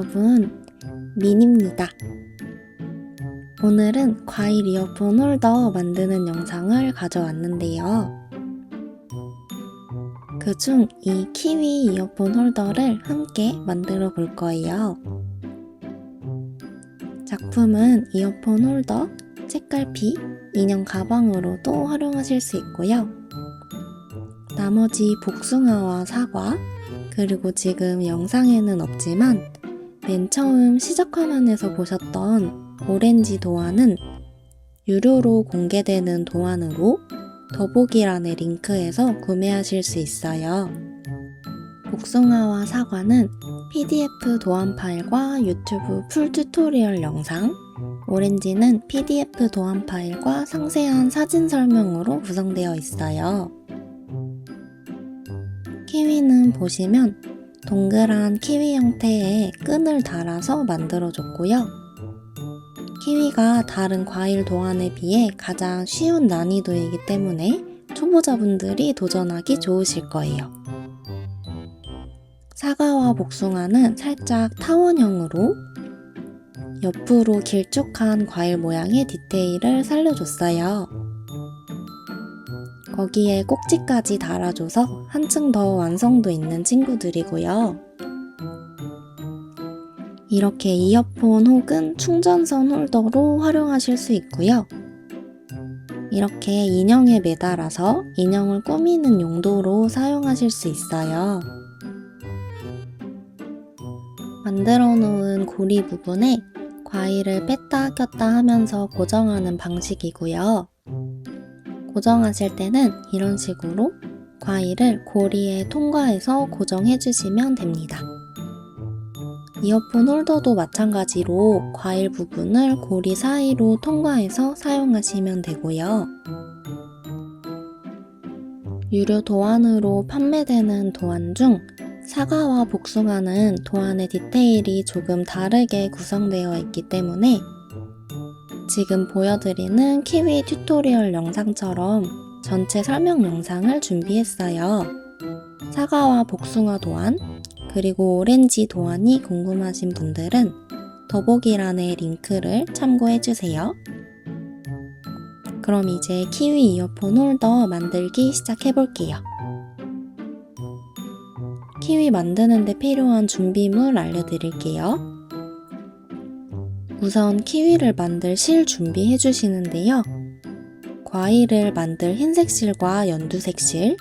여러분, 민입니다. 오늘은 과일 이어폰 홀더 만드는 영상을 가져왔는데요. 그중 이 키위 이어폰 홀더를 함께 만들어 볼 거예요. 작품은 이어폰 홀더, 책갈피, 인형 가방으로도 활용하실 수 있고요. 나머지 복숭아와 사과, 그리고 지금 영상에는 없지만 맨 처음 시작 화면에서 보셨던 오렌지 도안은 유료로 공개되는 도안으로 더보기란의 링크에서 구매하실 수 있어요. 복숭아와 사과는 PDF 도안 파일과 유튜브 풀 튜토리얼 영상, 오렌지는 PDF 도안 파일과 상세한 사진 설명으로 구성되어 있어요. 키위는 보시면 동그란 키위 형태의 끈을 달아서 만들어줬고요. 키위가 다른 과일 도안에 비해 가장 쉬운 난이도이기 때문에 초보자분들이 도전하기 좋으실 거예요. 사과와 복숭아는 살짝 타원형으로 옆으로 길쭉한 과일 모양의 디테일을 살려줬어요. 거기에 꼭지까지 달아줘서 한층 더 완성도 있는 친구들이고요. 이렇게 이어폰 혹은 충전선 홀더로 활용하실 수 있고요. 이렇게 인형에 매달아서 인형을 꾸미는 용도로 사용하실 수 있어요. 만들어 놓은 고리 부분에 과일을 뺐다 꼈다 하면서 고정하는 방식이고요. 고정하실 때는 이런 식으로 과일을 고리에 통과해서 고정해 주시면 됩니다. 이어폰 홀더도 마찬가지로 과일 부분을 고리 사이로 통과해서 사용하시면 되고요. 유료 도안으로 판매되는 도안 중 사과와 복숭아는 도안의 디테일이 조금 다르게 구성되어 있기 때문에 지금 보여드리는 키위 튜토리얼 영상처럼 전체 설명 영상을 준비했어요. 사과와 복숭아 도안, 그리고 오렌지 도안이 궁금하신 분들은 더보기란의 링크를 참고해주세요. 그럼 이제 키위 이어폰 홀더 만들기 시작해볼게요. 키위 만드는데 필요한 준비물 알려드릴게요. 우선 키위를 만들 실 준비해 주시는데요. 과일을 만들 흰색 실과 연두색 실,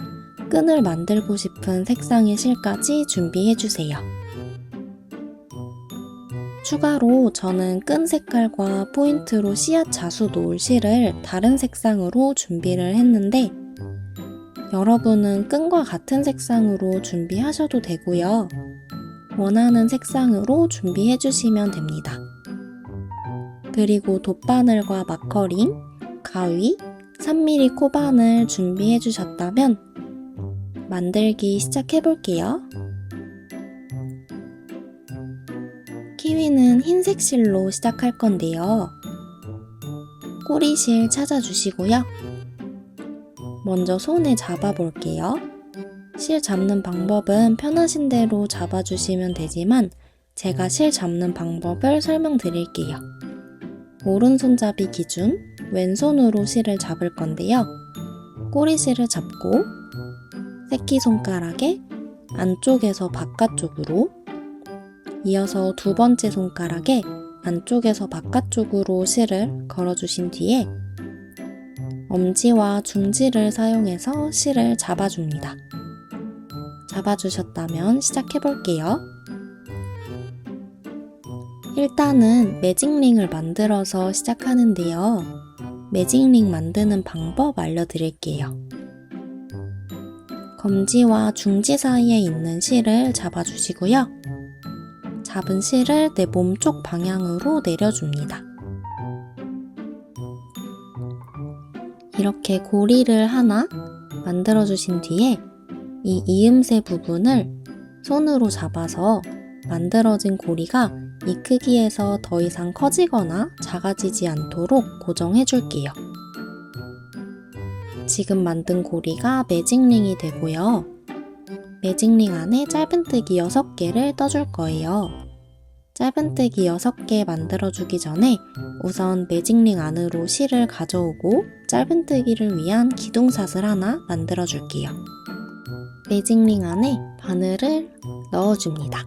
끈을 만들고 싶은 색상의 실까지 준비해 주세요. 추가로 저는 끈 색깔과 포인트로 씨앗 자수 놓을 실을 다른 색상으로 준비를 했는데 여러분은 끈과 같은 색상으로 준비하셔도 되고요. 원하는 색상으로 준비해 주시면 됩니다. 그리고 돗바늘과 마커링, 가위, 3mm 코바늘 준비해 주셨다면 만들기 시작해 볼게요. 키위는 흰색 실로 시작할 건데요. 꼬리실 찾아주시고요. 먼저 손에 잡아 볼게요. 실 잡는 방법은 편하신 대로 잡아주시면 되지만 제가 실 잡는 방법을 설명드릴게요. 오른손잡이 기준 왼손으로 실을 잡을 건데요. 꼬리실을 잡고 새끼손가락에 안쪽에서 바깥쪽으로, 이어서 두 번째 손가락에 안쪽에서 바깥쪽으로 실을 걸어주신 뒤에 엄지와 중지를 사용해서 실을 잡아줍니다. 잡아주셨다면 시작해볼게요. 일단은 매직링을 만들어서 시작하는데요. 매직링 만드는 방법 알려드릴게요. 검지와 중지 사이에 있는 실을 잡아주시고요. 잡은 실을 내 몸쪽 방향으로 내려줍니다. 이렇게 고리를 하나 만들어주신 뒤에 이 이음새 부분을 손으로 잡아서 만들어진 고리가 이 크기에서 더 이상 커지거나 작아지지 않도록 고정해 줄게요. 지금 만든 고리가 매직링이 되고요. 매직링 안에 짧은뜨기 6개를 떠줄 거예요. 짧은뜨기 6개 만들어주기 전에 우선 매직링 안으로 실을 가져오고 짧은뜨기를 위한 기둥샷을 하나 만들어줄게요. 매직링 안에 바늘을 넣어줍니다.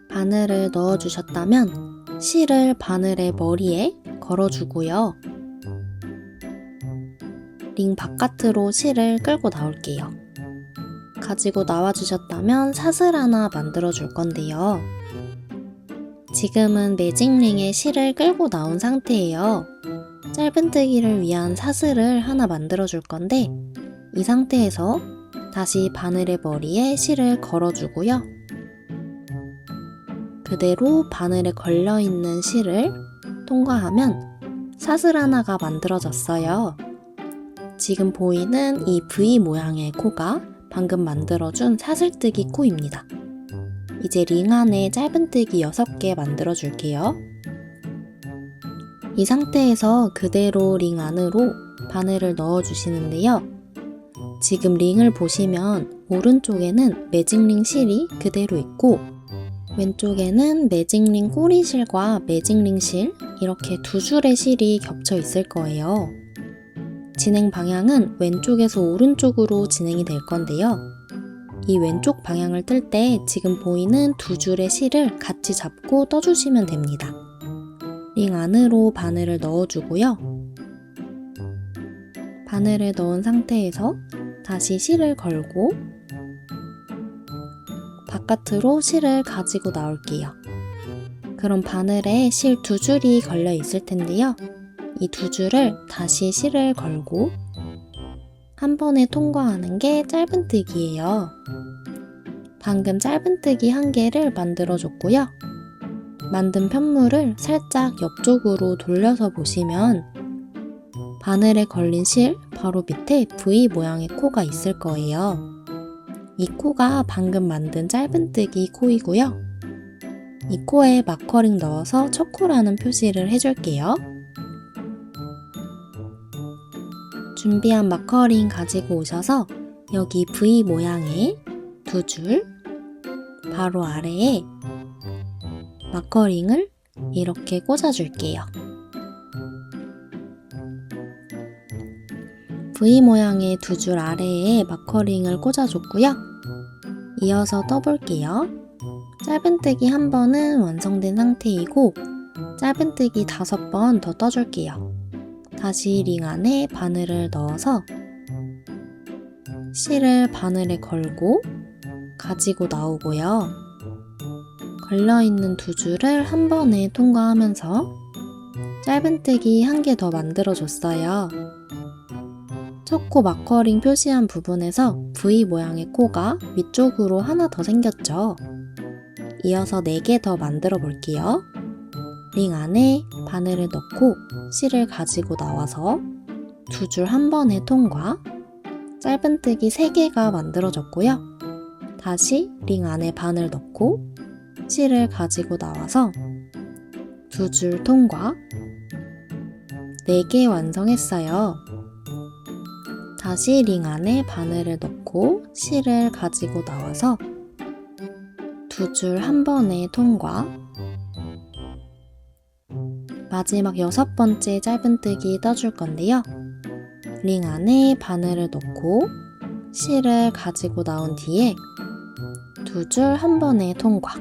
바늘을 넣어주셨다면 실을 바늘의 머리에 걸어주고요. 링 바깥으로 실을 끌고 나올게요. 가지고 나와주셨다면 샷을 하나 만들어 줄 건데요. 지금은 매직링에 실을 끌고 나온 상태예요. 짧은뜨기를 위한 사슬을 하나 만들어 줄 건데 이 상태에서 다시 바늘의 머리에 실을 걸어주고요. 그대로 바늘에 걸려있는 실을 통과하면 사슬 하나가 만들어졌어요. 지금 보이는 이 V 모양의 코가 방금 만들어준 사슬뜨기 코입니다. 이제 링 안에 짧은뜨기 6개 만들어줄게요. 이 상태에서 그대로 링 안으로 바늘을 넣어주시는데요. 지금 링을 보시면 오른쪽에는 매직링 실이 그대로 있고 왼쪽에는 매직링 꼬리실과 매직링 실 이렇게 두 줄의 실이 겹쳐 있을 거예요. 진행 방향은 왼쪽에서 오른쪽으로 진행이 될 건데요. 이 왼쪽 방향을 뜰 때 지금 보이는 두 줄의 실을 같이 잡고 떠주시면 됩니다. 링 안으로 바늘을 넣어주고요. 바늘을 넣은 상태에서 다시 실을 걸고 바깥으로 실을 가지고 나올게요. 그럼 바늘에 실 두 줄이 걸려 있을 텐데요. 이 두 줄을 다시 실을 걸고 한 번에 통과하는 게 짧은뜨기예요. 방금 짧은뜨기 1개를 만들어줬고요. 만든 편물을 살짝 옆쪽으로 돌려서 보시면 바늘에 걸린 실 바로 밑에 V 모양의 코가 있을 거예요. 이 코가 방금 만든 짧은뜨기 코이고요. 이 코에 마커링 넣어서 첫 코라는 표시를 해줄게요. 준비한 마커링 가지고 오셔서 여기 V 모양의 두 줄 바로 아래에 마커링을 이렇게 꽂아줄게요. V 모양의 두 줄 아래에 마커링을 꽂아줬고요. 이어서 떠볼게요. 짧은뜨기 1번은 완성된 상태이고 짧은뜨기 5번 더 떠줄게요. 다시 링 안에 바늘을 넣어서 실을 바늘에 걸고 가지고 나오고요. 걸려있는 두 줄을 한 번에 통과하면서 짧은뜨기 1개 더 만들어줬어요. 첫 코 마커링 표시한 부분에서 V 모양의 코가 위쪽으로 하나 더 생겼죠. 이어서 4개 더 만들어 볼게요. 링 안에 바늘을 넣고 실을 가지고 나와서 두 줄 한 번에 통과, 짧은뜨기 3개가 만들어졌고요. 다시 링 안에 바늘 넣고 실을 가지고 나와서 두 줄 통과, 4개 완성했어요. 다시 링 안에 바늘을 넣고 실을 가지고 나와서 두 줄 한 번에 통과, 마지막 6번째 짧은뜨기 떠줄 건데요. 링 안에 바늘을 넣고 실을 가지고 나온 뒤에 두 줄 한 번에 통과,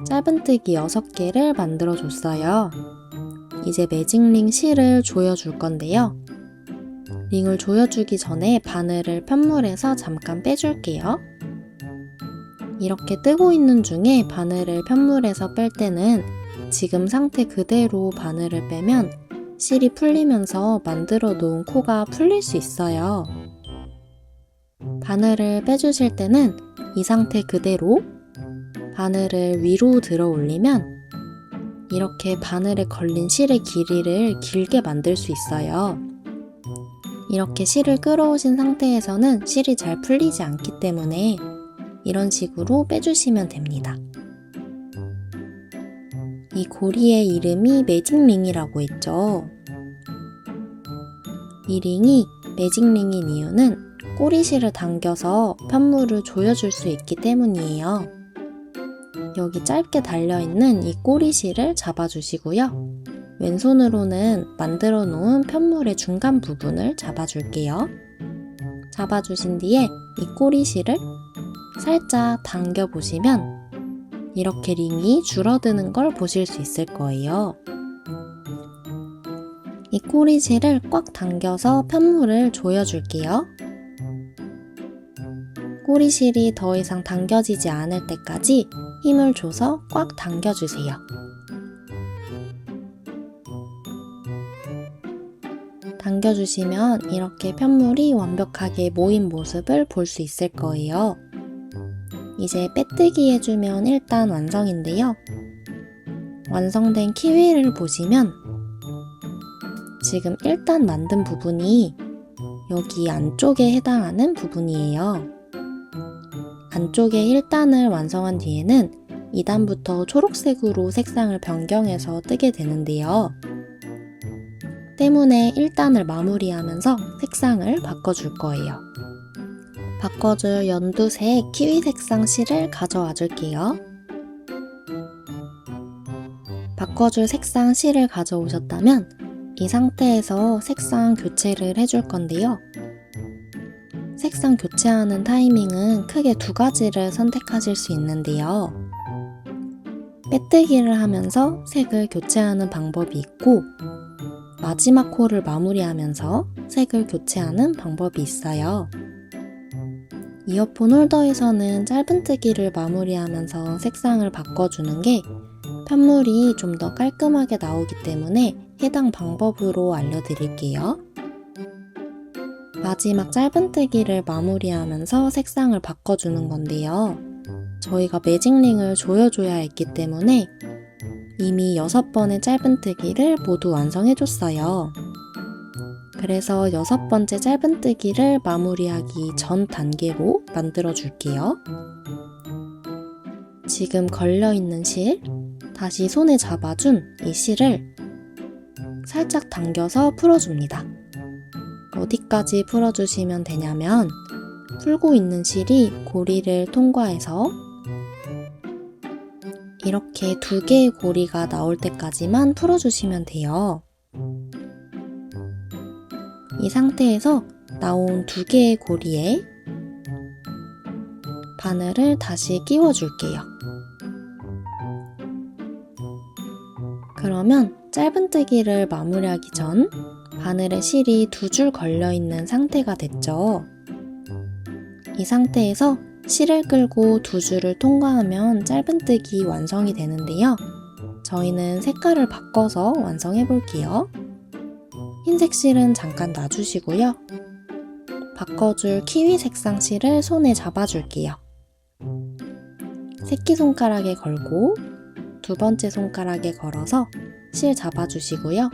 짧은뜨기 6개를 만들어 줬어요. 이제 매직링 실을 조여줄 건데요. 링을 조여주기 전에 바늘을 편물에서 잠깐 빼줄게요. 이렇게 뜨고 있는 중에 바늘을 편물에서 뺄 때는 지금 상태 그대로 바늘을 빼면 실이 풀리면서 만들어 놓은 코가 풀릴 수 있어요. 바늘을 빼주실 때는 이 상태 그대로 바늘을 위로 들어 올리면 이렇게 바늘에 걸린 실의 길이를 길게 만들 수 있어요. 이렇게 실을 끌어오신 상태에서는 실이 잘 풀리지 않기 때문에 이런 식으로 빼주시면 됩니다. 이 고리의 이름이 매직링이라고 했죠. 이 링이 매직링인 이유는 꼬리실을 당겨서 편물을 조여줄 수 있기 때문이에요. 여기 짧게 달려있는 이 꼬리실을 잡아주시고요. 왼손으로는 만들어 놓은 편물의 중간 부분을 잡아줄게요. 잡아주신 뒤에 이 꼬리실을 살짝 당겨보시면 이렇게 링이 줄어드는 걸 보실 수 있을 거예요. 이 꼬리실을 꽉 당겨서 편물을 조여줄게요. 꼬리실이 더 이상 당겨지지 않을 때까지 힘을 줘서 꽉 당겨주세요. 당겨주시면 이렇게 편물이 완벽하게 모인 모습을 볼 수 있을 거예요. 이제 빼뜨기 해주면 일단 완성인데요. 완성된 키위를 보시면 지금 1단 만든 부분이 여기 안쪽에 해당하는 부분이에요. 안쪽에 1단을 완성한 뒤에는 2단부터 초록색으로 색상을 변경해서 뜨게 되는데요. 때문에 1단을 마무리하면서 색상을 바꿔줄 거예요. 바꿔줄 연두색 키위 색상 실을 가져와 줄게요. 바꿔줄 색상 실을 가져오셨다면 이 상태에서 색상 교체를 해줄 건데요. 색상 교체하는 타이밍은 크게 두 가지를 선택하실 수 있는데요. 빼뜨기를 하면서 색을 교체하는 방법이 있고 마지막 코를 마무리하면서 색을 교체하는 방법이 있어요. 이어폰 홀더에서는 짧은뜨기를 마무리하면서 색상을 바꿔주는 게 편물이 좀 더 깔끔하게 나오기 때문에 해당 방법으로 알려드릴게요. 마지막 짧은뜨기를 마무리하면서 색상을 바꿔주는 건데요. 저희가 매직링을 조여줘야 했기 때문에 이미 6번의 짧은뜨기를 모두 완성해줬어요. 그래서 6번째 짧은뜨기를 마무리하기 전 단계로 만들어줄게요. 지금 걸려있는 실, 다시 손에 잡아준 이 실을 살짝 당겨서 풀어줍니다. 어디까지 풀어주시면 되냐면 풀고 있는 실이 고리를 통과해서 이렇게 2개의 고리가 나올 때까지만 풀어주시면 돼요. 이 상태에서 나온 2개의 고리에 바늘을 다시 끼워줄게요. 그러면 짧은뜨기를 마무리하기 전 바늘에 실이 2줄 걸려있는 상태가 됐죠. 이 상태에서 실을 끌고 2줄을 통과하면 짧은뜨기 완성이 되는데요. 저희는 색깔을 바꿔서 완성해 볼게요. 흰색 실은 잠깐 놔주시고요. 바꿔줄 키위 색상 실을 손에 잡아줄게요. 새끼손가락에 걸고 2번째 손가락에 걸어서 실 잡아주시고요.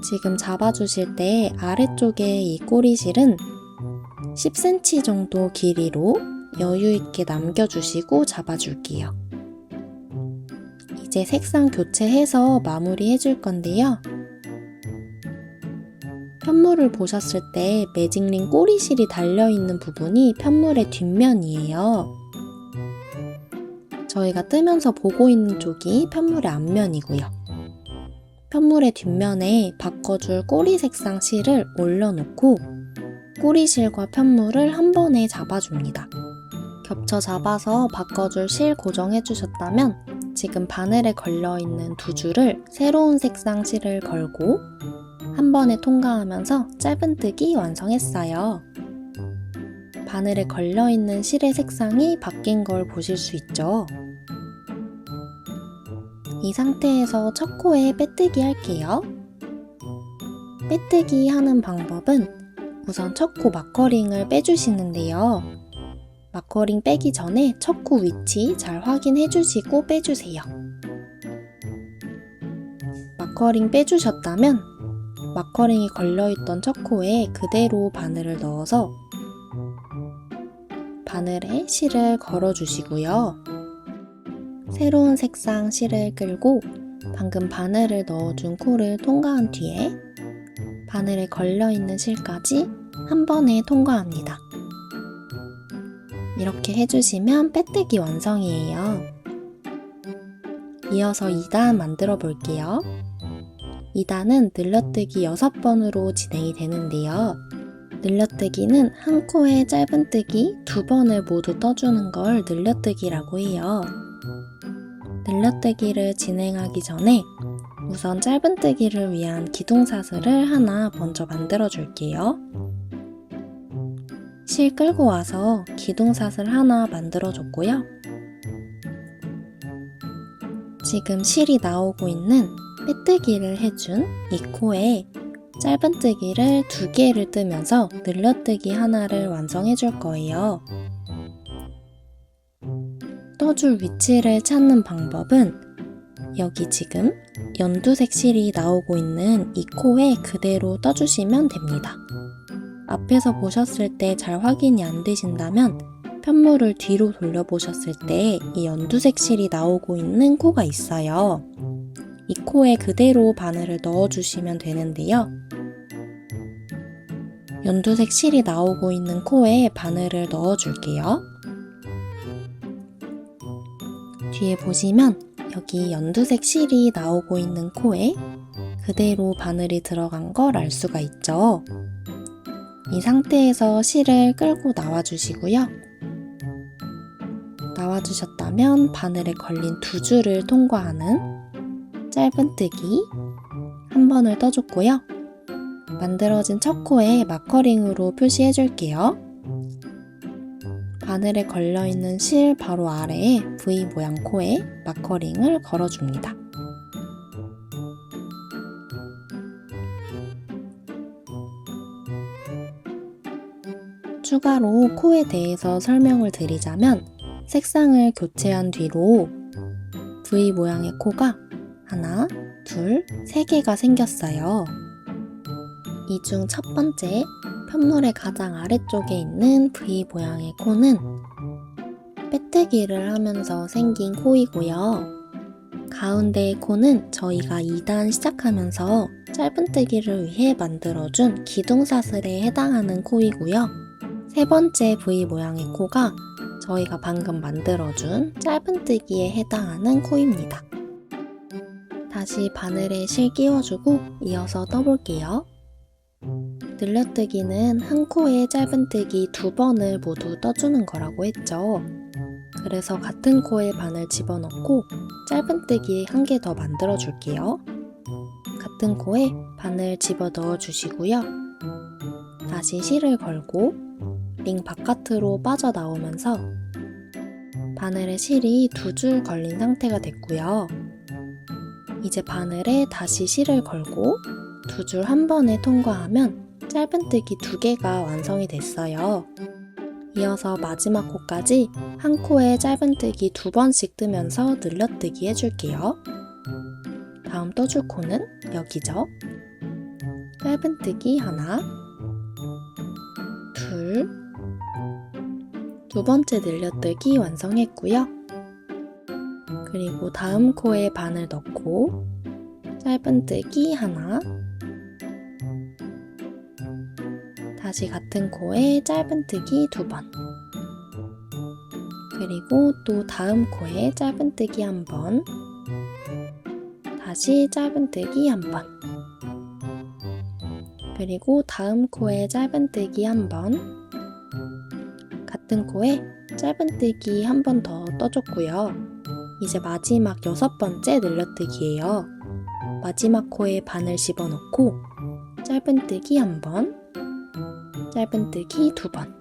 지금 잡아주실 때 아래쪽에 이 꼬리실은 10cm 정도 길이로 여유있게 남겨주시고 잡아줄게요. 이제 색상 교체해서 마무리 해줄 건데요. 편물을 보셨을 때 매직링 꼬리실이 달려있는 부분이 편물의 뒷면이에요. 저희가 뜨면서 보고 있는 쪽이 편물의 앞면이고요. 편물의 뒷면에 바꿔줄 꼬리 색상 실을 올려놓고 꼬리실과 편물을 한 번에 잡아줍니다. 겹쳐 잡아서 바꿔줄 실 고정해주셨다면 지금 바늘에 걸려있는 2줄을 새로운 색상 실을 걸고 한 번에 통과하면서 짧은뜨기 완성했어요. 바늘에 걸려있는 실의 색상이 바뀐 걸 보실 수 있죠. 이 상태에서 첫 코에 빼뜨기 할게요. 빼뜨기 하는 방법은 우선 첫 코 마커링을 빼주시는데요. 마커링 빼기 전에 첫 코 위치 잘 확인해 주시고 빼주세요. 마커링 빼주셨다면 마커링이 걸려있던 첫 코에 그대로 바늘을 넣어서 바늘에 실을 걸어주시고요. 새로운 색상 실을 끌고 방금 바늘을 넣어준 코를 통과한 뒤에 바늘에 걸려있는 실까지 한 번에 통과합니다. 이렇게 해주시면 빼뜨기 완성이에요. 이어서 2단 만들어 볼게요. 2단은 늘려뜨기 6번으로 진행이 되는데요. 늘려뜨기는 한 코에 짧은뜨기 2번을 모두 떠주는 걸 늘려뜨기라고 해요. 늘려뜨기를 진행하기 전에 우선 짧은뜨기를 위한 기둥사슬을 하나 먼저 만들어 줄게요. 실 끌고 와서 기둥사슬 하나 만들어 줬고요. 지금 실이 나오고 있는 빼뜨기를 해준 이 코에 짧은뜨기를 2개를 뜨면서 늘려뜨기 하나를 완성해 줄 거예요. 떠줄 위치를 찾는 방법은 여기 지금 연두색 실이 나오고 있는 이 코에 그대로 떠주시면 됩니다. 앞에서 보셨을 때 잘 확인이 안 되신다면 편물을 뒤로 돌려보셨을 때 이 연두색 실이 나오고 있는 코가 있어요. 이 코에 그대로 바늘을 넣어주시면 되는데요. 연두색 실이 나오고 있는 코에 바늘을 넣어줄게요. 뒤에 보시면 여기 연두색 실이 나오고 있는 코에 그대로 바늘이 들어간 걸 알 수가 있죠. 이 상태에서 실을 끌고 나와주시고요. 나와주셨다면 바늘에 걸린 2줄을 통과하는 짧은뜨기 한 번을 떠줬고요. 만들어진 첫 코에 마커링으로 표시해 줄게요. 바늘에 걸려있는 실 바로 아래에 V 모양 코에 마커링을 걸어줍니다. 추가로 코에 대해서 설명을 드리자면 색상을 교체한 뒤로 V 모양의 코가 하나, 둘, 3개가 생겼어요. 이 중 첫 번째, 편물의 가장 아래쪽에 있는 V 모양의 코는 빼뜨기를 하면서 생긴 코이고요. 가운데의 코는 저희가 2단 시작하면서 짧은뜨기를 위해 만들어준 기둥사슬에 해당하는 코이고요. 세 번째 V 모양의 코가 저희가 방금 만들어준 짧은뜨기에 해당하는 코입니다. 다시 바늘에 실 끼워주고 이어서 떠볼게요. 늘려뜨기는 한 코에 짧은뜨기 2번을 모두 떠주는 거라고 했죠. 그래서 같은 코에 바늘 집어넣고 짧은뜨기 1개 더 만들어 줄게요. 같은 코에 바늘 집어 넣어 주시고요. 다시 실을 걸고 링 바깥으로 빠져나오면서 바늘에 실이 2줄 걸린 상태가 됐고요. 이제 바늘에 다시 실을 걸고 2줄 한 번에 통과하면 짧은뜨기 2개가 완성이 됐어요. 이어서 마지막 코까지 한 코에 짧은뜨기 2번씩 뜨면서 늘려뜨기 해줄게요. 다음 떠줄 코는 여기죠. 짧은뜨기 하나, 둘, 두 번째 늘려뜨기 완성했고요. 그리고 다음 코에 바늘 넣고 짧은뜨기 하나, 다시 같은 코에 짧은뜨기 2번, 그리고 또 다음 코에 짧은뜨기 1번, 다시 짧은뜨기 1번, 그리고 다음 코에 짧은뜨기 1번, 같은 코에 짧은뜨기 1번 더 떠줬고요. 이제 마지막 6번째 늘려뜨기예요. 마지막 코에 바늘 집어넣고 짧은뜨기 1번, 짧은뜨기 2번,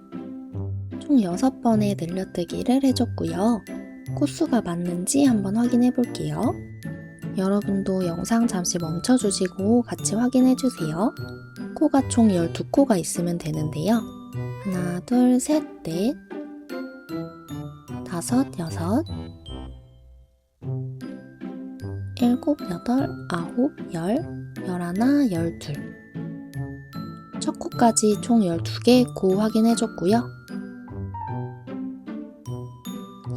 총 6번의 늘려뜨기를 해줬고요. 코수가 맞는지 한번 확인해 볼게요. 여러분도 영상 잠시 멈춰주시고 같이 확인해 주세요. 코가 총 12코가 있으면 되는데요. 하나, 둘, 셋, 넷, 다섯, 여섯, 일곱, 여덟, 아홉, 열, 열하나, 열둘. 첫 코까지 총 12개의 코 확인해줬고요.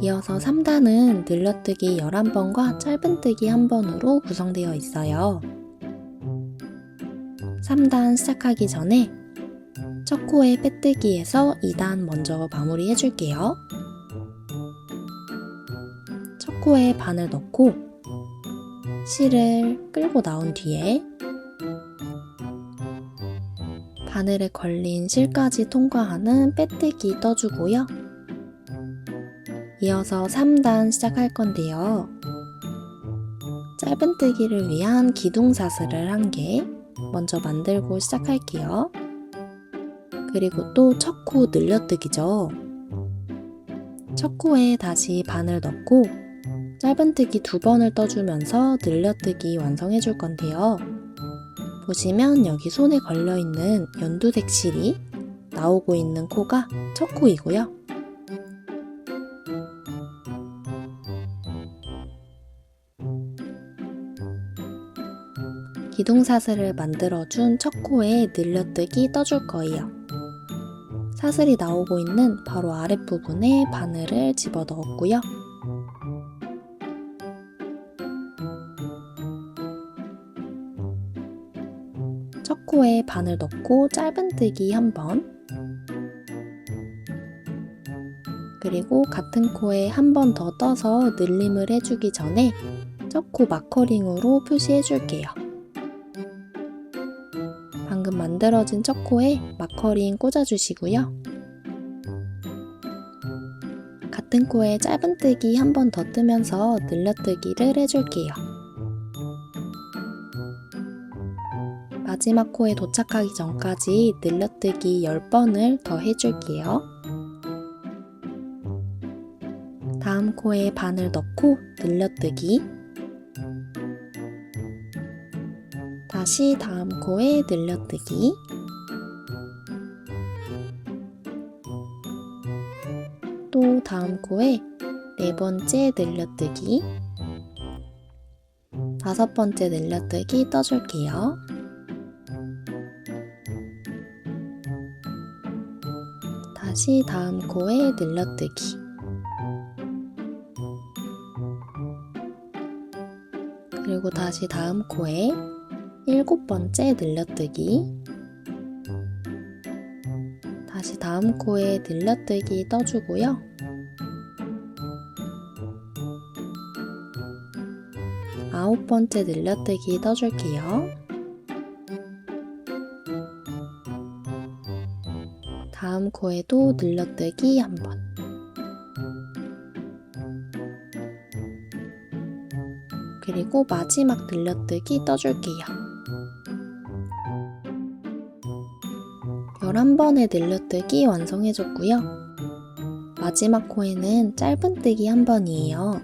이어서 3단은 늘려뜨기 11번과 짧은뜨기 1번으로 구성되어 있어요. 3단 시작하기 전에 첫 코에 빼뜨기에서 2단 먼저 마무리 해줄게요. 첫 코에 바늘 넣고 실을 끌고 나온 뒤에 바늘에 걸린 실까지 통과하는 빼뜨기 떠주고요. 이어서 3단 시작할 건데요. 짧은뜨기를 위한 기둥사슬을 1개 먼저 만들고 시작할게요. 그리고 또 첫 코 늘려뜨기죠. 첫 코에 다시 바늘 넣고 짧은뜨기 2번을 떠주면서 늘려뜨기 완성해 줄 건데요. 보시면 여기 손에 걸려있는 연두색 실이 나오고 있는 코가 첫 코이고요. 기둥사슬을 만들어준 첫 코에 늘려뜨기 떠줄 거예요. 사슬이 나오고 있는 바로 아랫부분에 바늘을 집어 넣었고요. 첫 코에 바늘 넣고 짧은뜨기 1번, 그리고 같은 코에 1번 더 떠서 늘림을 해주기 전에 첫 코 마커링으로 표시해 줄게요. 방금 만들어진 첫 코에 마커링 꽂아주시고요. 같은 코에 짧은뜨기 1번 더 뜨면서 늘려뜨기를 해줄게요. 마지막 코에 도착하기 전까지 늘려뜨기 10번을 더 해줄게요. 다음 코에 바늘 넣고 늘려뜨기, 다시 다음 코에 늘려뜨기, 또 다음 코에 4번째 늘려뜨기, 5번째 늘려뜨기 떠줄게요. 다시 다음 코에 늘려뜨기, 그리고 다시 다음 코에 7번째 늘려뜨기, 다시 다음 코에 늘려뜨기 떠주고요. 아홉 번째 늘려뜨기 떠줄게요. 다음 코에도 늘려뜨기 1번, 그리고 마지막 늘려뜨기 떠줄게요. 11번의 늘려뜨기 완성해줬고요. 마지막 코에는 짧은뜨기 1번이에요.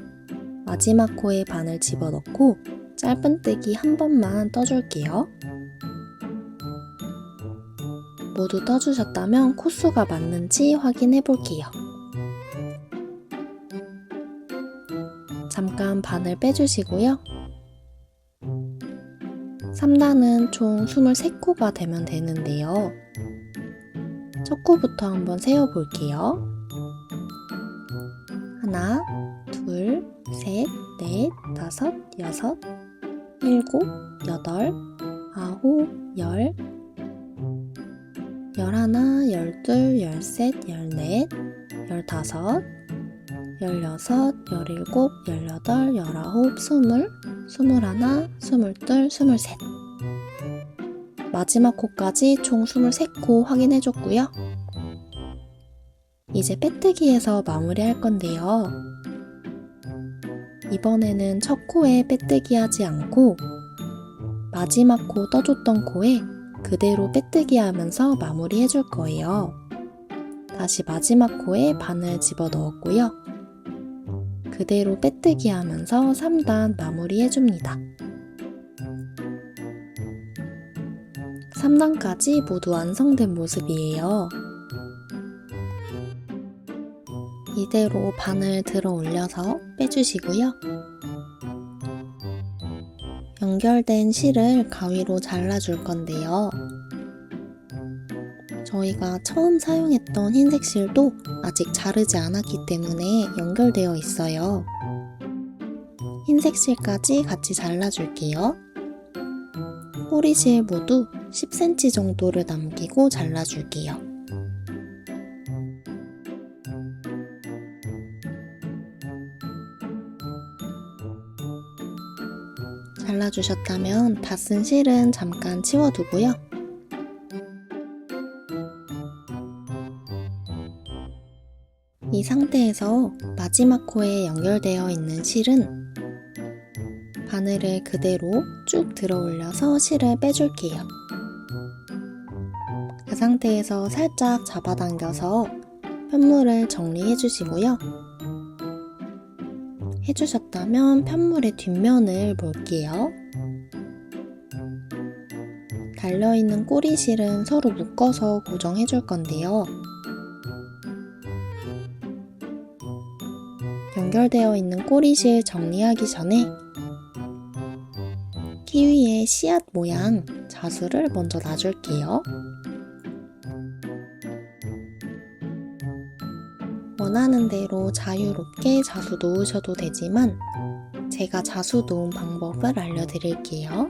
마지막 코에 바늘 집어넣고 짧은뜨기 1번만 떠줄게요. 모두 떠주셨다면 코수가 맞는지 확인해 볼게요. 잠깐 바늘 빼주시고요. 3단은 총 23코가 되면 되는데요. 첫 코부터 한번 세어볼게요. 하나, 둘, 셋, 넷, 다섯, 여섯, 일곱, 여덟, 아홉, 열, 열하나, 열둘, 열셋, 열넷, 열다섯, 열여섯, 열일곱, 열여덟, 열아홉, 스물, 스물하나, 스물둘, 스물셋. 마지막 코까지 총 23코 확인해줬고요. 이제 빼뜨기에서 마무리할 건데요. 이번에는 첫 코에 빼뜨기 하지 않고 마지막 코 떠줬던 코에 그대로 빼뜨기 하면서 마무리 해줄 거예요. 다시 마지막 코에 바늘 집어 넣었고요. 그대로 빼뜨기 하면서 3단 마무리 해줍니다. 3단까지 모두 완성된 모습이에요. 이대로 바늘 들어 올려서 빼주시고요. 연결된 실을 가위로 잘라줄 건데요. 저희가 처음 사용했던 흰색 실도 아직 자르지 않았기 때문에 연결되어 있어요. 흰색 실까지 같이 잘라줄게요. 꼬리실 모두 10cm 정도를 남기고 잘라줄게요. 잘라주셨다면 다 쓴 실은 잠깐 치워두고요. 이 상태에서 마지막 코에 연결되어 있는 실은 바늘을 그대로 쭉 들어 올려서 실을 빼줄게요. 그 상태에서 살짝 잡아당겨서 편물을 정리해 주시고요. 해주셨다면 편물의 뒷면을 볼게요. 달려있는 꼬리실은 서로 묶어서 고정해 줄 건데요. 연결되어 있는 꼬리실 정리하기 전에 키위의 씨앗 모양 자수를 먼저 놔줄게요. 원하는 대로 자유롭게 자수 놓으셔도 되지만 제가 자수 놓은 방법을 알려드릴게요.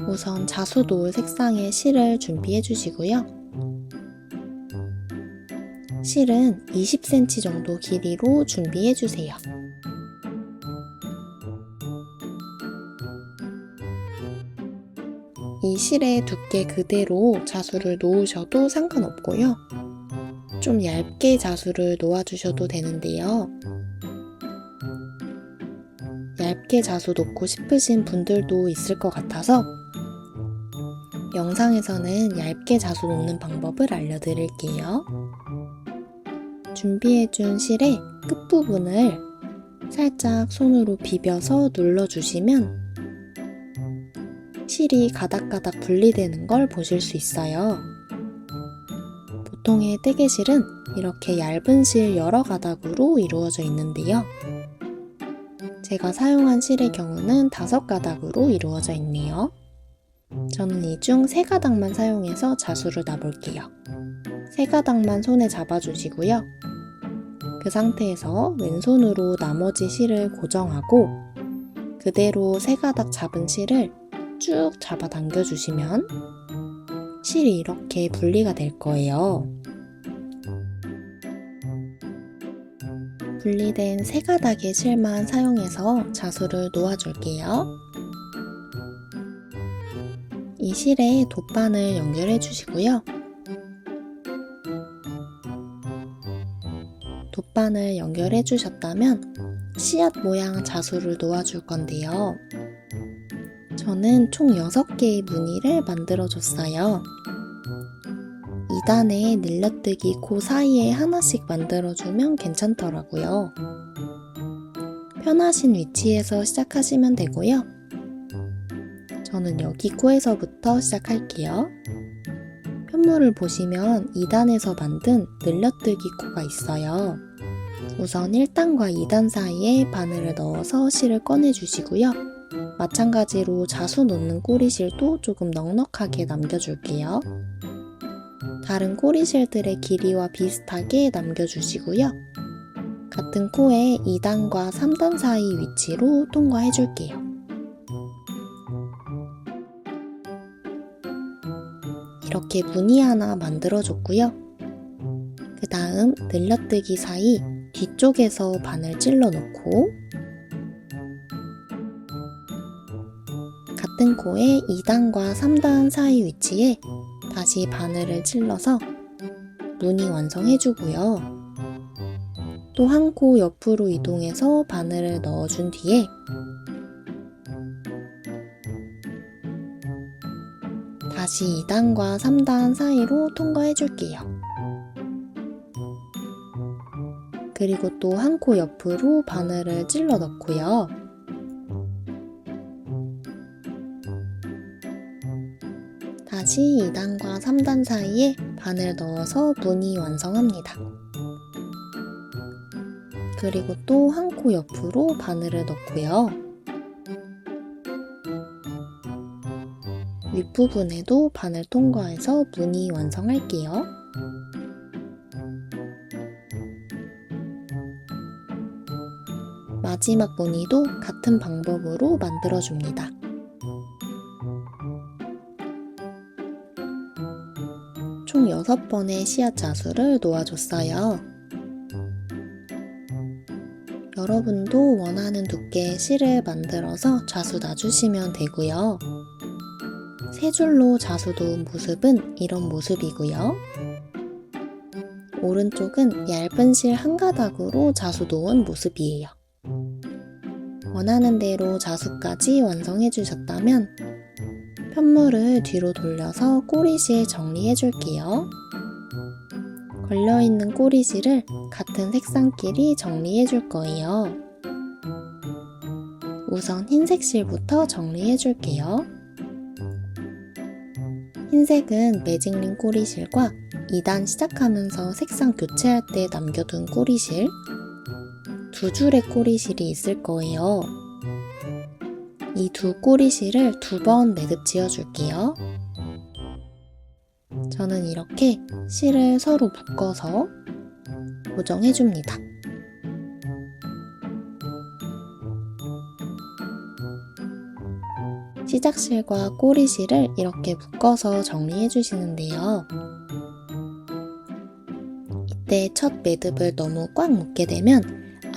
우선 자수 놓을 색상의 실을 준비해 주시고요. 실은 20cm 정도 길이로 준비해 주세요. 이 실의 두께 그대로 자수를 놓으셔도 상관없고요. 좀 얇게 자수를 놓아주셔도 되는데요. 얇게 자수 놓고 싶으신 분들도 있을 것 같아서 영상에서는 얇게 자수 놓는 방법을 알려드릴게요. 준비해준 실의 끝부분을 살짝 손으로 비벼서 눌러주시면 실이 가닥가닥 분리되는 걸 보실 수 있어요. 보통의 떼개실은 이렇게 얇은 실 여러 가닥으로 이루어져 있는데요. 제가 사용한 실의 경우는 5가닥으로 이루어져 있네요. 저는 이 중 3가닥만 사용해서 자수를 놔볼게요. 3가닥만 손에 잡아주시고요. 그 상태에서 왼손으로 나머지 실을 고정하고 그대로 3가닥 잡은 실을 쭉 잡아 당겨주시면 실이 이렇게 분리가 될 거예요. 분리된 3가닥의 실만 사용해서 자수를 놓아줄게요. 이 실에 돗바늘 연결해 주시고요. 돗바늘 연결해 주셨다면 씨앗 모양 자수를 놓아줄 건데요. 저는 총 6개의 무늬를 만들어 줬어요. 2단에 늘려뜨기 코 사이에 하나씩 만들어주면 괜찮더라고요. 편하신 위치에서 시작하시면 되고요. 저는 여기 코에서부터 시작할게요. 편물을 보시면 2단에서 만든 늘려뜨기 코가 있어요. 우선 1단과 2단 사이에 바늘을 넣어서 실을 꺼내주시고요. 마찬가지로 자수 놓는 꼬리실도 조금 넉넉하게 남겨줄게요. 다른 꼬리실들의 길이와 비슷하게 남겨주시고요. 같은 코에 2단과 3단 사이 위치로 통과해줄게요. 이렇게 무늬 하나 만들어줬고요. 그 다음 늘려뜨기 사이 뒤쪽에서 바늘 찔러 놓고 같은 코에 2단과 3단 사이 위치에 다시 바늘을 찔러서 무늬 완성해주고요. 또 한 코 옆으로 이동해서 바늘을 넣어준 뒤에 다시 2단과 3단 사이로 통과해줄게요. 그리고 또 한 코 옆으로 바늘을 찔러 넣고요. 다시 2단과 3단 사이에 바늘 넣어서 무늬 완성합니다. 그리고 또 한 코 옆으로 바늘을 넣고요. 윗부분에도 바늘 통과해서 무늬 완성할게요. 마지막 무늬도 같은 방법으로 만들어줍니다. 총 6번의 씨앗 자수를 놓아줬어요. 여러분도 원하는 두께의 실을 만들어서 자수 놔주시면 되고요. 세 줄로 자수 놓은 모습은 이런 모습이고요. 오른쪽은 얇은 실 한 가닥으로 자수 놓은 모습이에요. 원하는 대로 자수까지 완성해 주셨다면 편물을 뒤로 돌려서 꼬리실 정리해 줄게요. 걸려있는 꼬리실을 같은 색상끼리 정리해 줄 거예요. 우선 흰색 실부터 정리해 줄게요. 흰색은 매직링 꼬리실과 2단 시작하면서 색상 교체할 때 남겨둔 꼬리실, 두 줄의 꼬리실이 있을 거예요. 이 두 꼬리실을 2번 매듭 지어 줄게요. 저는 이렇게 실을 서로 묶어서 고정해 줍니다. 시작실과 꼬리실을 이렇게 묶어서 정리해 주시는데요. 이때 첫 매듭을 너무 꽉 묶게 되면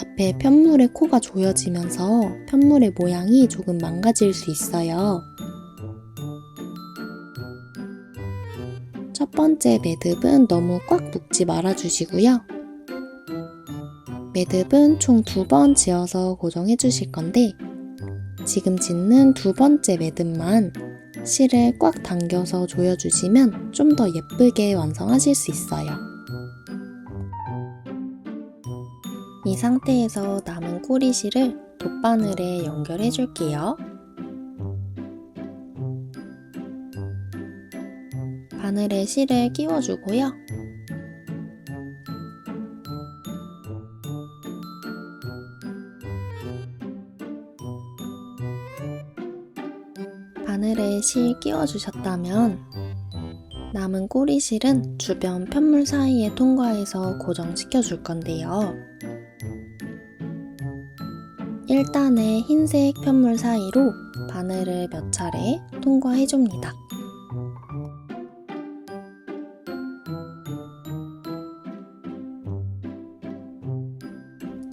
앞에 편물의 코가 조여지면서 편물의 모양이 조금 망가질 수 있어요. 첫 번째 매듭은 너무 꽉 묶지 말아 주시고요. 매듭은 총 2번 지어서 고정해 주실 건데 지금 짓는 2번째 매듭만 실을 꽉 당겨서 조여주시면 좀 더 예쁘게 완성하실 수 있어요. 이 상태에서 남은 꼬리실을 돗바늘에 연결해 줄게요. 바늘에 실을 끼워주고요. 바늘에 실 끼워주셨다면 남은 꼬리실은 주변 편물 사이에 통과해서 고정시켜 줄 건데요. 1단의 흰색 편물 사이로 바늘을 몇 차례 통과해 줍니다.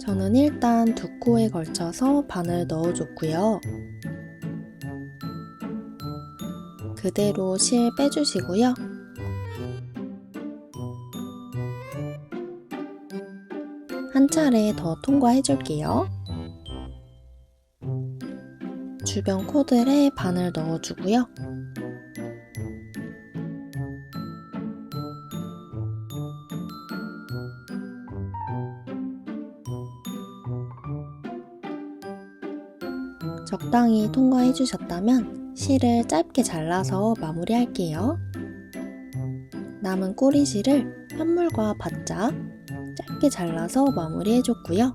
저는 일단 2코에 걸쳐서 바늘 넣어줬고요. 그대로 실 빼주시고요. 한 차례 더 통과해 줄게요. 주변 코들에 바늘 넣어주고요. 적당히 통과해 주셨다면 실을 짧게 잘라서 마무리할게요. 남은 꼬리실을 편물과 바짝 짧게 잘라서 마무리해줬고요.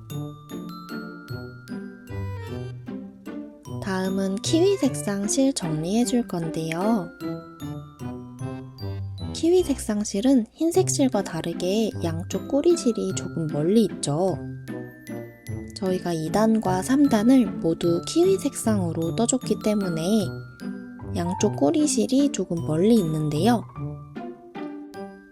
다음은 키위 색상 실 정리해줄 건데요. 키위 색상 실은 흰색 실과 다르게 양쪽 꼬리실이 조금 멀리 있죠. 저희가 2단과 3단을 모두 키위 색상으로 떠줬기 때문에 양쪽 꼬리실이 조금 멀리 있는데요.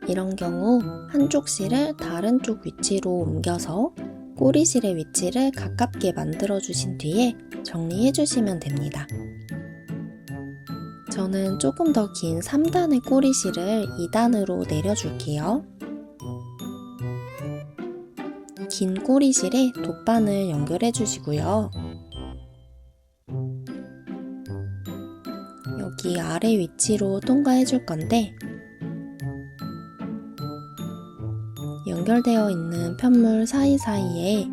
이런 경우 한쪽 실을 다른 쪽 위치로 옮겨서 꼬리실의 위치를 가깝게 만들어 주신 뒤에 정리해 주시면 됩니다. 저는 조금 더 긴 3단의 꼬리실을 2단으로 내려줄게요. 긴 꼬리실에 돗바늘 연결해 주시고요. 여기 아래 위치로 통과해 줄 건데 연결되어 있는 편물 사이사이에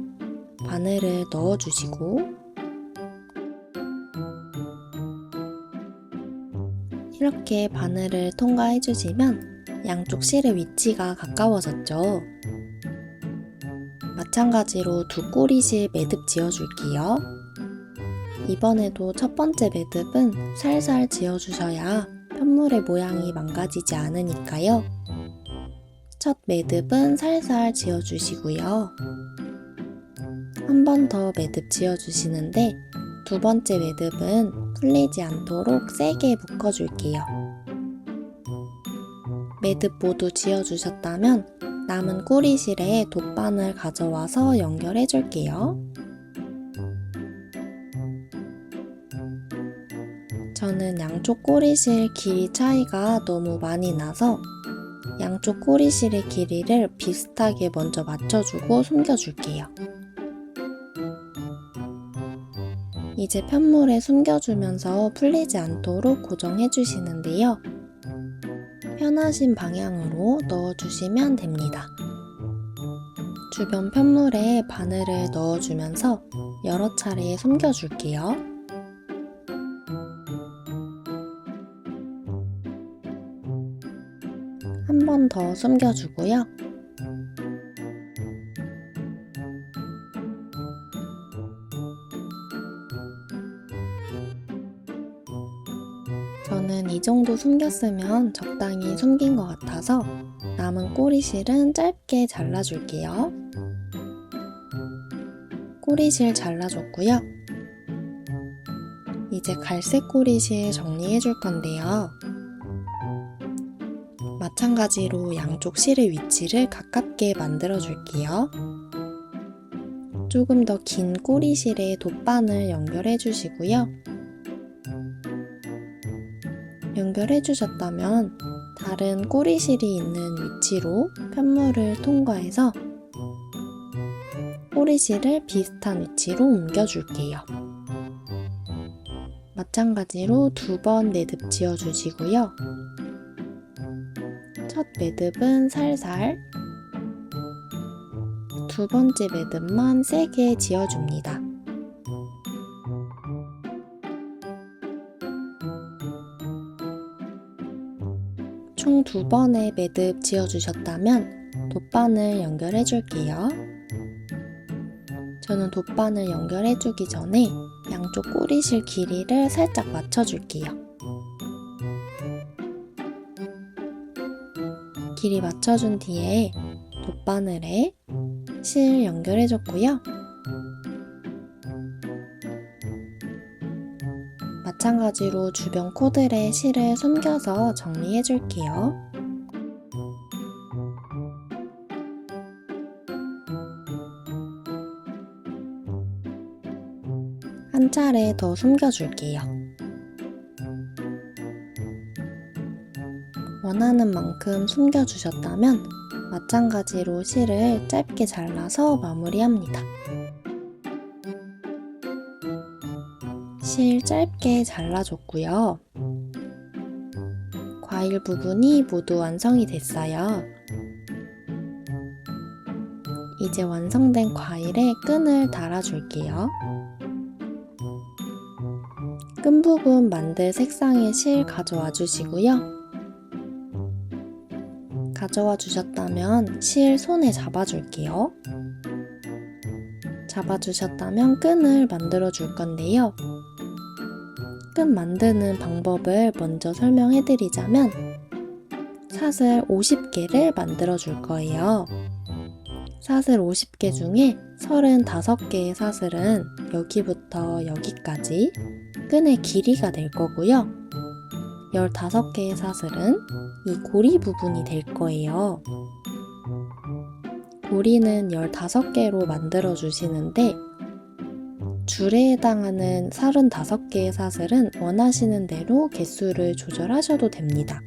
바늘을 넣어 주시고 이렇게 바늘을 통과해 주시면 양쪽 실의 위치가 가까워졌죠. 마찬가지로 두 꼬리실 매듭 지어줄게요. 이번에도 첫 번째 매듭은 살살 지어주셔야 편물의 모양이 망가지지 않으니까요. 첫 매듭은 살살 지어주시고요. 한 번 더 매듭 지어주시는데 두 번째 매듭은 풀리지 않도록 세게 묶어줄게요. 매듭 모두 지어주셨다면 남은 꼬리실에 돗바늘 가져와서 연결해 줄게요. 저는 양쪽 꼬리실 길이 차이가 너무 많이 나서 양쪽 꼬리실의 길이를 비슷하게 먼저 맞춰주고 숨겨줄게요. 이제 편물에 숨겨주면서 풀리지 않도록 고정해 주시는데요. 편하신 방향으로 넣어주시면 됩니다. 주변 편물에 바늘을 넣어주면서 여러 차례 숨겨줄게요. 한 번 더 숨겨주고요. 저는 이 정도 숨겼으면 적당히 숨긴 것 같아서 남은 꼬리실은 짧게 잘라줄게요. 꼬리실 잘라줬고요. 이제 갈색 꼬리실 정리해 줄 건데요. 마찬가지로 양쪽 실의 위치를 가깝게 만들어 줄게요. 조금 더 긴 꼬리실에 돗바늘 연결해 주시고요. 연결해 주셨다면 다른 꼬리실이 있는 위치로 편물을 통과해서 꼬리실을 비슷한 위치로 옮겨줄게요. 마찬가지로 2번 매듭 지어주시고요. 첫 매듭은 살살, 두 번째 매듭만 세게 지어줍니다. 총 2번의 매듭 지어주셨다면 돗바늘 연결해 줄게요. 저는 돗바늘 연결해 주기 전에 양쪽 꼬리실 길이를 살짝 맞춰줄게요. 길이 맞춰준 뒤에 돗바늘에 실 연결해 줬고요. 마찬가지로 주변 코들에 실을 숨겨서 정리해 줄게요. 한 차례 더 숨겨줄게요. 원하는 만큼 숨겨주셨다면 마찬가지로 실을 짧게 잘라서 마무리합니다. 실 짧게 잘라줬고요. 과일 부분이 모두 완성이 됐어요. 이제 완성된 과일에 끈을 달아줄게요. 끈 부분 만들 색상의 실 가져와 주시고요. 가져와 주셨다면 실 손에 잡아줄게요. 잡아주셨다면 끈을 만들어 줄 건데요. 끈 만드는 방법을 먼저 설명해 드리자면 사슬 50개를 만들어 줄 거예요. 사슬 50개 중에 35개의 사슬은 여기부터 여기까지 끈의 길이가 될 거고요. 15개의 사슬은 이 고리 부분이 될 거예요. 고리는 15개로 만들어 주시는데 줄에 해당하는 35개의 사슬은 원하시는 대로 개수를 조절하셔도 됩니다.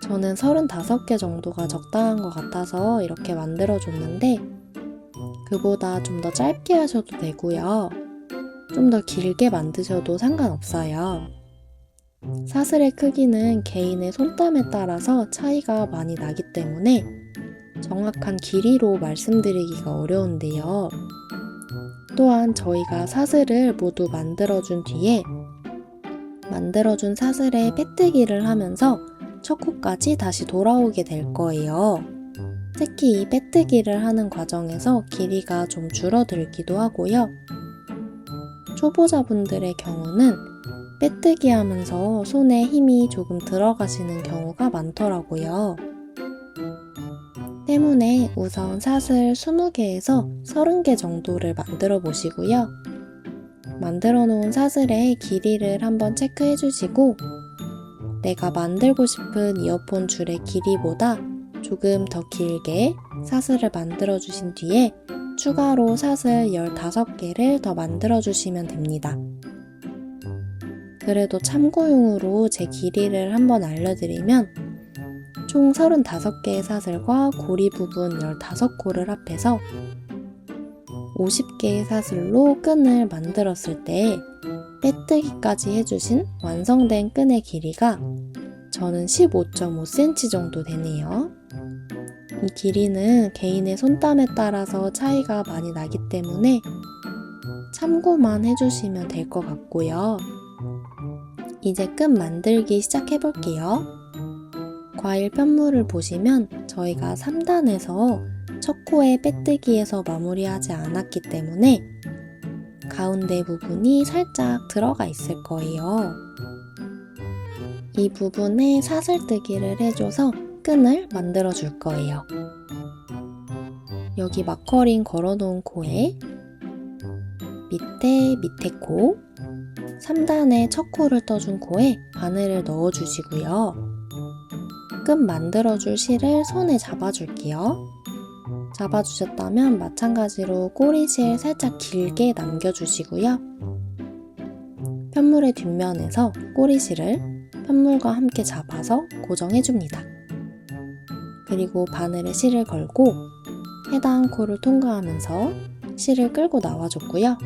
저는 35개 정도가 적당한 것 같아서 이렇게 만들어 줬는데 그보다 좀 더 짧게 하셔도 되고요. 좀 더 길게 만드셔도 상관없어요. 사슬의 크기는 개인의 손땀에 따라서 차이가 많이 나기 때문에 정확한 길이로 말씀드리기가 어려운데요. 또한 저희가 사슬을 모두 만들어준 뒤에 만들어준 사슬에 빼뜨기를 하면서 첫 코까지 다시 돌아오게 될 거예요. 특히 이 빼뜨기를 하는 과정에서 길이가 좀 줄어들기도 하고요. 초보자분들의 경우는 빼뜨기 하면서 손에 힘이 조금 들어가시는 경우가 많더라고요. 때문에 우선 사슬 20개에서 30개 정도를 만들어 보시고요. 만들어 놓은 사슬의 길이를 한번 체크해 주시고 내가 만들고 싶은 이어폰 줄의 길이보다 조금 더 길게 사슬을 만들어 주신 뒤에 추가로 사슬 15개를 더 만들어 주시면 됩니다. 그래도 참고용으로 제 길이를 한번 알려드리면 총 35개의 사슬과 고리 부분 15코를 합해서 50개의 사슬로 끈을 만들었을 때 빼뜨기까지 해주신 완성된 끈의 길이가 저는 15.5cm 정도 되네요. 이 길이는 개인의 손땀에 따라서 차이가 많이 나기 때문에 참고만 해주시면 될 것 같고요. 이제 끈 만들기 시작해 볼게요. 과일 편물을 보시면 저희가 3단에서 첫 코의 빼뜨기에서 마무리하지 않았기 때문에 가운데 부분이 살짝 들어가 있을 거예요. 이 부분에 사슬뜨기를 해줘서 끈을 만들어 줄 거예요. 여기 마커링 걸어 놓은 코에 밑에 코, 3단의 첫 코를 떠준 코에 바늘을 넣어 주시고요. 끈 만들어 줄 실을 손에 잡아 줄게요. 잡아주셨다면 마찬가지로 꼬리실 살짝 길게 남겨주시고요. 편물의 뒷면에서 꼬리실을 편물과 함께 잡아서 고정해줍니다. 그리고 바늘에 실을 걸고 해당 코를 통과하면서 실을 끌고 나와줬고요.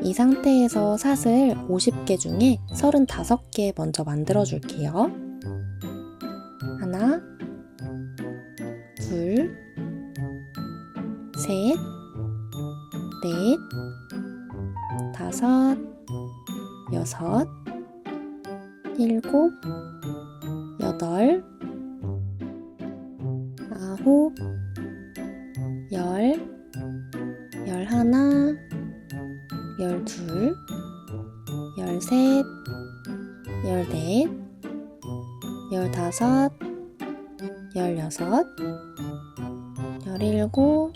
이 상태에서 사슬 50개 중에 35개 먼저 만들어줄게요. 하나, 둘, 셋, 넷, 다섯, 여섯, 일곱, 여덟, 아홉, 열, 열하나, 열둘, 열셋, 열넷, 열다섯, 열여섯, 열일곱,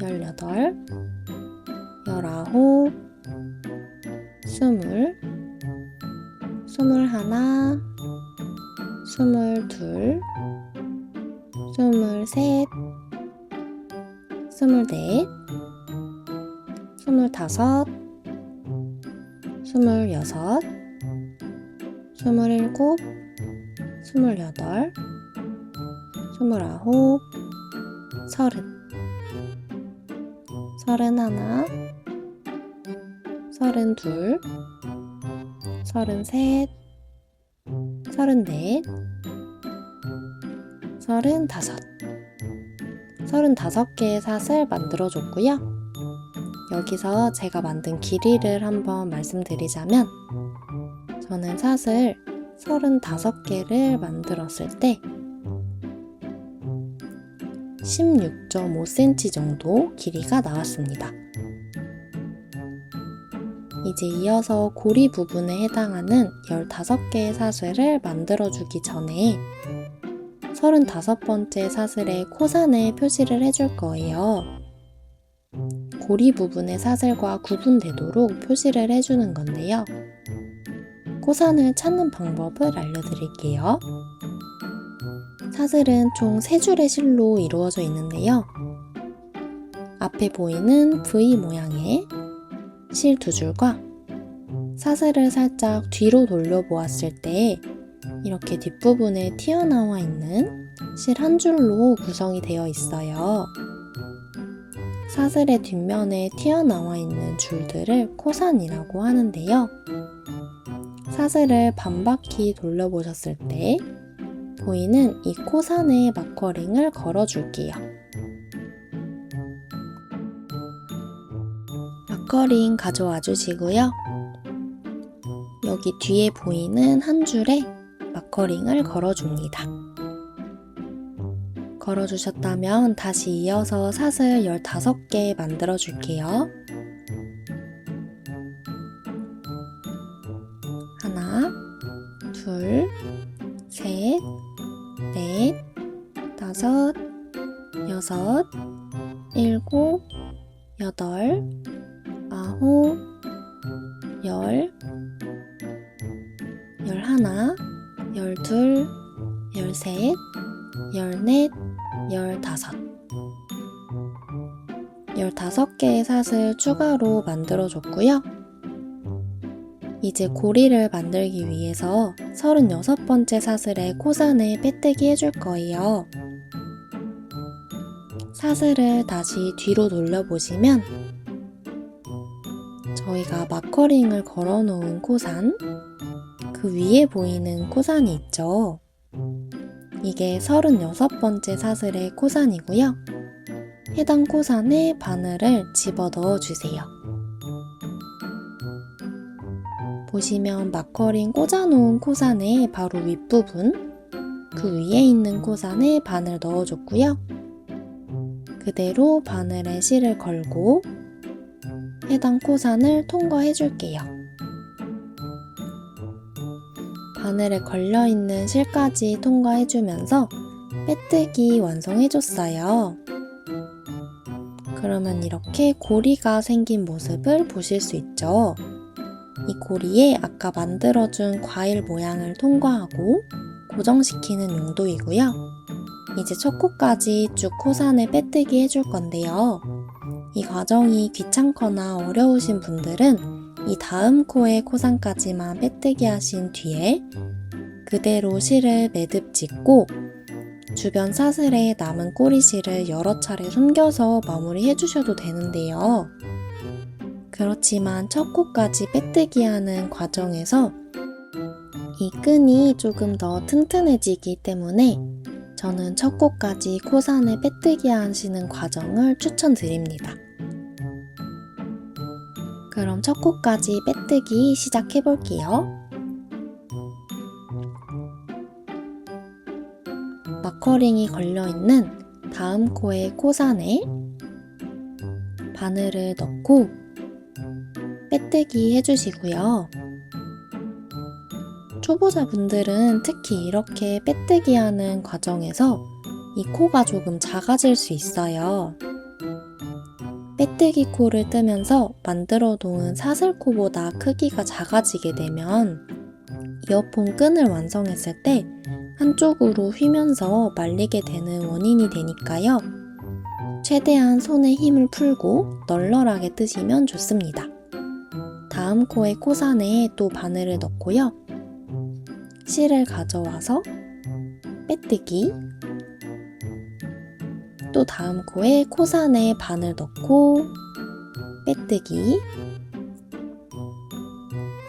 열여덟, 열아홉, 스물, 스물하나, 스물둘, 스물셋, 스물넷, 스물다섯, 스물여섯, 스물일곱, 스물여덟, 스물아홉, 서른하나, 서른둘, 서른셋, 서른넷, 서른다섯. 35개의 사슬 만들어줬고요. 여기서 제가 만든 길이를 한번 말씀드리자면 저는 사슬 35개를 만들었을 때 16.5cm 정도 길이가 나왔습니다. 이제 이어서 고리 부분에 해당하는 15개의 사슬을 만들어주기 전에 35번째 사슬에 코산을 표시를 해줄 거예요. 고리 부분의 사슬과 구분되도록 표시를 해주는 건데요. 코산을 찾는 방법을 알려드릴게요. 사슬은 총 3줄의 실로 이루어져 있는데요. 앞에 보이는 V 모양의 실 2줄과 사슬을 살짝 뒤로 돌려보았을 때 이렇게 뒷부분에 튀어나와 있는 실 1줄로 구성이 되어 있어요. 사슬의 뒷면에 튀어나와 있는 줄들을 코산이라고 하는데요. 사슬을 반바퀴 돌려보셨을 때 보이는 이 코산에 마커링을 걸어줄게요. 마커링 가져와 주시고요. 여기 뒤에 보이는 한 줄에 마커링을 걸어줍니다. 걸어주셨다면 다시 이어서 사슬 15개 만들어 줄게요. 하나, 둘, 셋, 넷, 다섯, 여섯, 일곱, 여덟, 아홉, 열, 열하나, 열둘, 열셋, 열넷, 열다섯. 15개의 삿을 추가로 만들어줬고요. 이제 고리를 만들기 위해서 36번째 사슬에 코산을 빼뜨기 해줄 거예요. 사슬을 다시 뒤로 돌려보시면 저희가 마커링을 걸어놓은 코산, 그 위에 보이는 코산이 있죠. 이게 36번째 사슬의 코산이고요. 해당 코산에 바늘을 집어 넣어주세요. 보시면 마커링 꽂아놓은 코산의 바로 윗부분, 그 위에 있는 코산에 바늘 넣어줬고요. 그대로 바늘에 실을 걸고 해당 코산을 통과해줄게요. 바늘에 걸려있는 실까지 통과해주면서 빼뜨기 완성해줬어요. 그러면 이렇게 고리가 생긴 모습을 보실 수 있죠. 이 고리에 아까 만들어준 과일 모양을 통과하고 고정시키는 용도이고요. 이제 첫 코까지 쭉 코산을 빼뜨기 해줄 건데요. 이 과정이 귀찮거나 어려우신 분들은 이 다음 코의 코산까지만 빼뜨기 하신 뒤에 그대로 실을 매듭 짓고 주변 사슬에 남은 꼬리실을 여러 차례 숨겨서 마무리 해주셔도 되는데요. 그렇지만 첫 코까지 빼뜨기 하는 과정에서 이 끈이 조금 더 튼튼해지기 때문에 저는 첫 코까지 코산을 빼뜨기 하시는 과정을 추천드립니다. 그럼 첫 코까지 빼뜨기 시작해 볼게요. 마커링이 걸려있는 다음 코의 코산에 바늘을 넣고 빼뜨기 해주시고요. 초보자분들은 특히 이렇게 빼뜨기 하는 과정에서 이 코가 조금 작아질 수 있어요. 빼뜨기 코를 뜨면서 만들어 놓은 사슬코보다 크기가 작아지게 되면 이어폰 끈을 완성했을 때 한쪽으로 휘면서 말리게 되는 원인이 되니까요. 최대한 손에 힘을 풀고 널널하게 뜨시면 좋습니다. 다음 코의 코산에 또 바늘을 넣고요. 실을 가져와서 빼뜨기, 또 다음 코에 코산에 바늘 넣고 빼뜨기,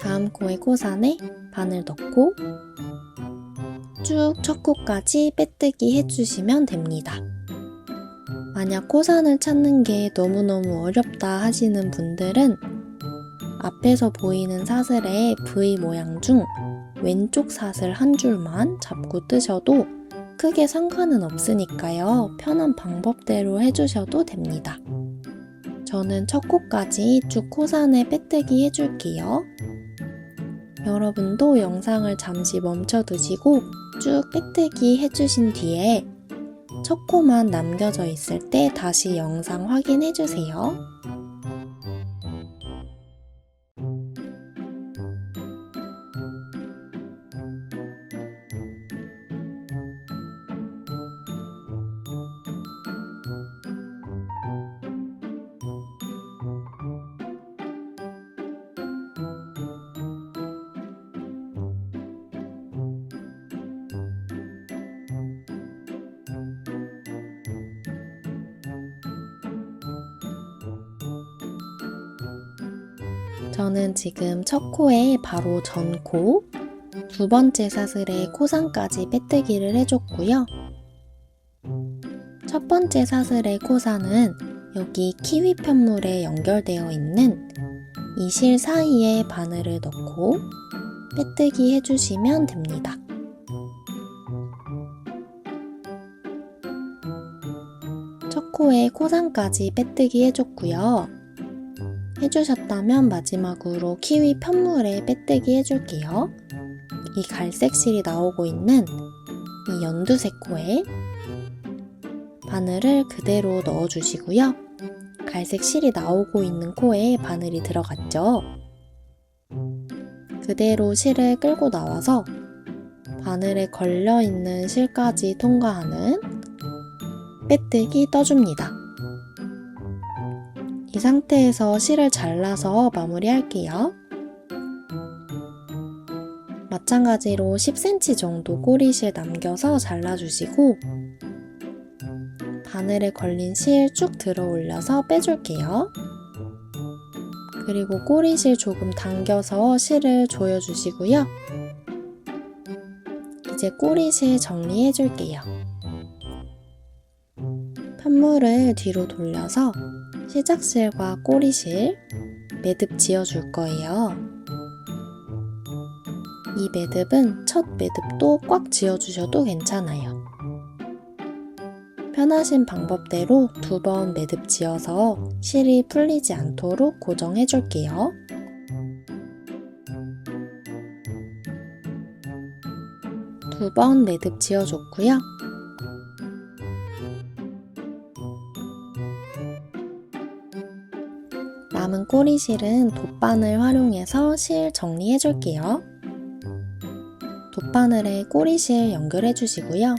다음 코의 코산에 바늘 넣고 쭉 첫 코까지 빼뜨기 해주시면 됩니다. 만약 코산을 찾는 게 너무너무 어렵다 하시는 분들은 앞에서 보이는 사슬의 V 모양 중 왼쪽 사슬 한 줄만 잡고 뜨셔도 크게 상관은 없으니까요. 편한 방법대로 해주셔도 됩니다. 저는 첫 코까지 쭉 코산에 빼뜨기 해줄게요. 여러분도 영상을 잠시 멈춰두시고 쭉 빼뜨기 해주신 뒤에 첫 코만 남겨져 있을 때 다시 영상 확인해주세요. 저는 지금 첫 코에 바로 전 코, 두 번째 사슬에 코산까지 빼뜨기를 해줬고요. 첫 번째 사슬의 코산은 여기 키위 편물에 연결되어 있는 이 실 사이에 바늘을 넣고 빼뜨기 해주시면 됩니다. 첫 코에 코산까지 빼뜨기 해줬고요. 해주셨다면 마지막으로 키위 편물에 빼뜨기 해줄게요. 이 갈색 실이 나오고 있는 이 연두색 코에 바늘을 그대로 넣어주시고요. 갈색 실이 나오고 있는 코에 바늘이 들어갔죠. 그대로 실을 끌고 나와서 바늘에 걸려있는 실까지 통과하는 빼뜨기 떠줍니다. 이 상태에서 실을 잘라서 마무리할게요. 마찬가지로 10cm 정도 꼬리실 남겨서 잘라주시고 바늘에 걸린 실 쭉 들어 올려서 빼줄게요. 그리고 꼬리실 조금 당겨서 실을 조여주시고요. 이제 꼬리실 정리해줄게요. 편물을 뒤로 돌려서 시작실과 꼬리실 매듭 지어줄 거예요. 이 매듭은 첫 매듭도 꽉 지어주셔도 괜찮아요. 편하신 방법대로 2번 매듭 지어서 실이 풀리지 않도록 고정해 줄게요. 두 번 매듭 지어줬고요. 남은 꼬리실은 돗바늘 활용해서 실 정리해 줄게요. 돗바늘에 꼬리실 연결해 주시고요.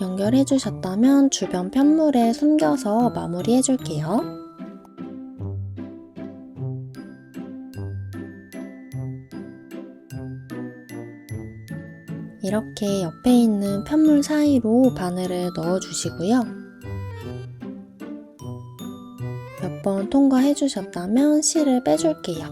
연결해 주셨다면 주변 편물에 숨겨서 마무리 해줄게요. 이렇게 옆에 있는 편물 사이로 바늘을 넣어 주시고요. 몇 번 통과해 주셨다면 실을 빼줄게요.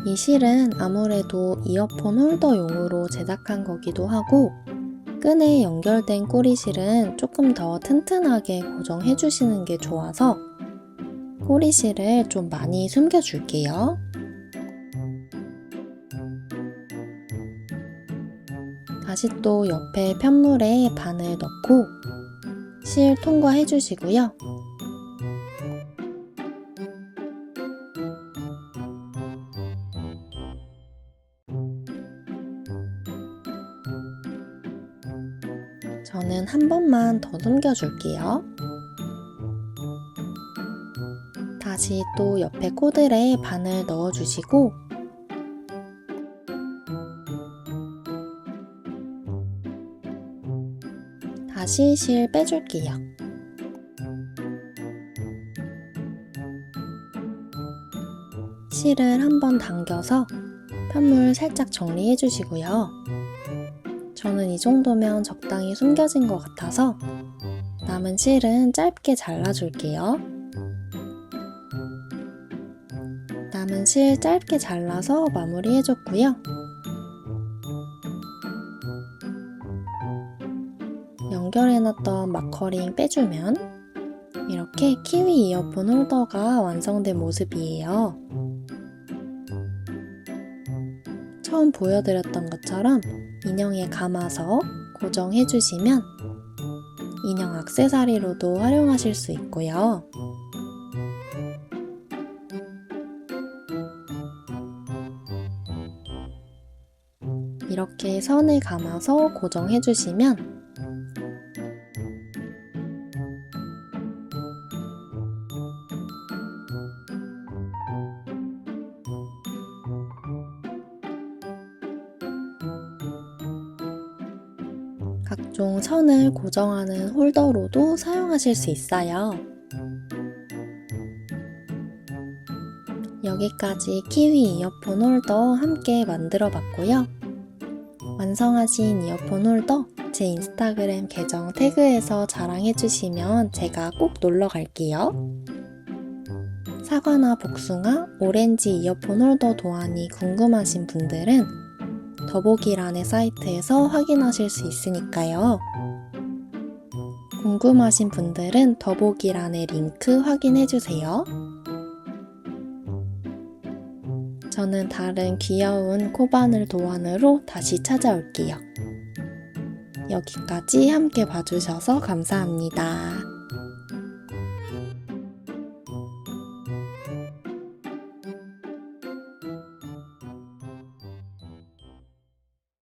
이 실은 아무래도 이어폰 홀더용으로 제작한 거기도 하고 끈에 연결된 꼬리실은 조금 더 튼튼하게 고정해 주시는 게 좋아서 꼬리실을 좀 많이 숨겨 줄게요. 다시 또 옆에 편물에 바늘 넣고 실 통과해 주시고요. 저는 한 번만 더 숨겨줄게요. 다시 또 옆에 코들에 바늘 넣어주시고 다시 실 빼줄게요. 실을 한 번 당겨서 편물 살짝 정리해 주시고요. 저는 이 정도면 적당히 숨겨진 것 같아서 남은 실은 짧게 잘라줄게요. 남은 실 짧게 잘라서 마무리해줬고요. 연결해놨던 마커링 빼주면 이렇게 키위 이어폰 홀더가 완성된 모습이에요. 처음 보여드렸던 것처럼 인형에 감아서 고정해주시면 인형 액세서리로도 활용하실 수 있고요. 이렇게 선을 감아서 고정해주시면 각종 선을 고정하는 홀더로도 사용하실 수 있어요. 여기까지 키위 이어폰 홀더 함께 만들어 봤고요. 완성하신 이어폰 홀더 제 인스타그램 계정 태그해서 자랑해주시면 제가 꼭 놀러 갈게요. 사과나 복숭아, 오렌지 이어폰 홀더 도안이 궁금하신 분들은 더보기란의 사이트에서 확인하실 수 있으니까요. 궁금하신 분들은 더보기란의 링크 확인해주세요. 저는 다른 귀여운 코바늘 도안으로 다시 찾아올게요. 여기까지 함께 봐주셔서 감사합니다.